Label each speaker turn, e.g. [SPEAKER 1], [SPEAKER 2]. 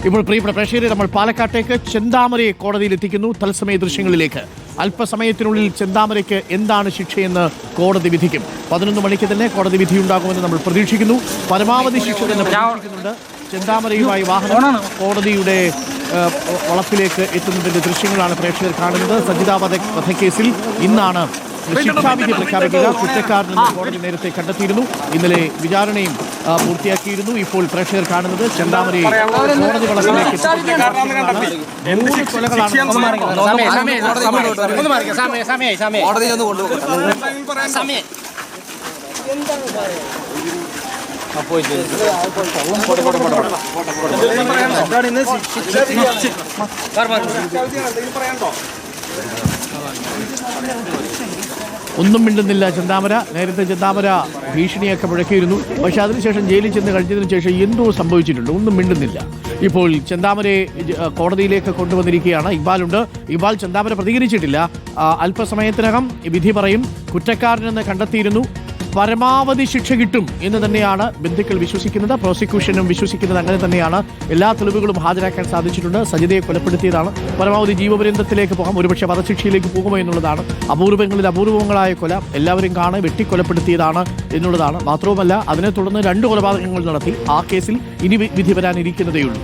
[SPEAKER 1] ഇപ്പോൾ പ്രിയപ്പെട്ട പ്രേക്ഷകരെ, നമ്മൾ പാലക്കാട്ടേക്ക് ചെന്താമരയെ കോടതിയിൽ എത്തിക്കുന്നു. തത്സമയ ദൃശ്യങ്ങളിലേക്ക്. അല്പസമയത്തിനുള്ളിൽ ചെന്താമരയ്ക്ക് എന്താണ് ശിക്ഷയെന്ന് കോടതി വിധിക്കും. 11 മണിക്ക് തന്നെ കോടതി വിധിയുണ്ടാകുമെന്ന് നമ്മൾ പ്രതീക്ഷിക്കുന്നു. പരമാവധി ശിക്ഷ തന്നെ പ്രതീക്ഷിക്കുന്നുണ്ട്. ചെന്താമരയുമായി വാഹനം കോടതിയുടെ വളപ്പിലേക്ക് എത്തുന്നതിന്റെ ദൃശ്യങ്ങളാണ് പ്രേക്ഷകർ കാണുന്നത്. സജിത വധക്കേസിൽ ഇന്നാണ് ശിക്ഷാവിധി പ്രഖ്യാപിക്കുക. കുറ്റക്കാരനെന്ന് കോടതി നേരത്തെ കണ്ടെത്തിയിരുന്നു. ഇന്നലെ വിചാരണയും പൂർത്തിയാക്കിയിരുന്നു. ഇപ്പോൾ പ്രേക്ഷകർ കാണുന്നത് ചെന്താമരയെ കോടതി വളപ്പിലേക്ക് ഒന്നും മിണ്ടുന്നില്ല ചെന്താമര. നേരത്തെ ചെന്താമര ഭീഷണിയൊക്കെ മുഴക്കിയിരുന്നു. പക്ഷെ അതിനുശേഷം ജയിലിൽ ചെന്ന് കഴിഞ്ഞതിന് ശേഷം എന്തോ സംഭവിച്ചിട്ടുണ്ട്. ഒന്നും മിണ്ടുന്നില്ല. ഇപ്പോൾ ചെന്താമരയെ കോടതിയിലേക്ക് കൊണ്ടുവന്നിരിക്കുകയാണ്. ഇക്ബാലുണ്ട്. ഇക്ബാൽ, ചെന്താമര പ്രതികരിച്ചിട്ടില്ല. അല്പസമയത്തിനകം വിധി പറയും. കുറ്റക്കാരനെന്ന് കണ്ടെത്തിയിരുന്നു. പരമാവധി ശിക്ഷ കിട്ടും എന്ന് തന്നെയാണ് ബന്ധുക്കൾ വിശ്വസിക്കുന്നത്. പ്രോസിക്യൂഷനും വിശ്വസിക്കുന്നത് അങ്ങനെ തന്നെയാണ്. എല്ലാ തെളിവുകളും ഹാജരാക്കാൻ സാധിച്ചിട്ടുണ്ട്. സജിതയെ കൊലപ്പെടുത്തിയതാണ്. പരമാവധി ജീവപര്യന്തത്തിലേക്ക് പോകാം, ഒരുപക്ഷെ വധശിക്ഷയിലേക്ക് പോകുമോ എന്നുള്ളതാണ്. അപൂർവങ്ങളിൽ അപൂർവങ്ങളായ കൊല, എല്ലാവരും കാണെ വെട്ടിക്കൊലപ്പെടുത്തിയതാണ് എന്നുള്ളതാണ്. മാത്രവുമല്ല, അതിനെ തുടർന്ന് 2 കൊലപാതകങ്ങൾ നടത്തി. ആ കേസിൽ ഇനി വിധി വരാനിരിക്കുന്നതേയുള്ളൂ.